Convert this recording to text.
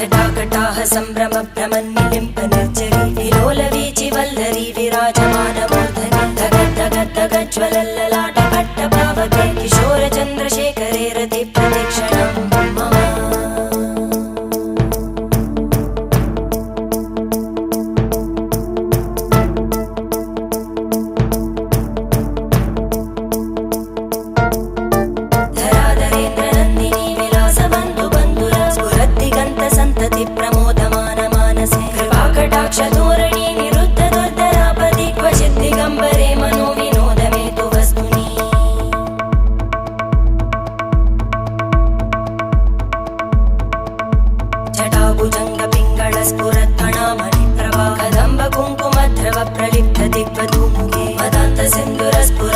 जटाकटाह सम्भ्रम भ्रमन्निलिम्प निर्जरी विलोलवीचि वल्लरी विराजमानमूर्धनि धगद्धगद्धगज्ज्वलल्ललाट पट्टपावके किशोर चन्द्रशेखरे रति प्रदक्षिणं मम धोरणी निरुद्ध दुर्धरापदि क्वचित् दिगम्बरे मनो विनोदमे तु वस्तुनि जटाभुजङ्ग पिङ्गळ स्फुरत्फणामणिप्रभा कदम्ब कुङ्कुमद्रव प्रलिप्त दिग्वधूमुखे मदान्त सिन्धुर स्फुर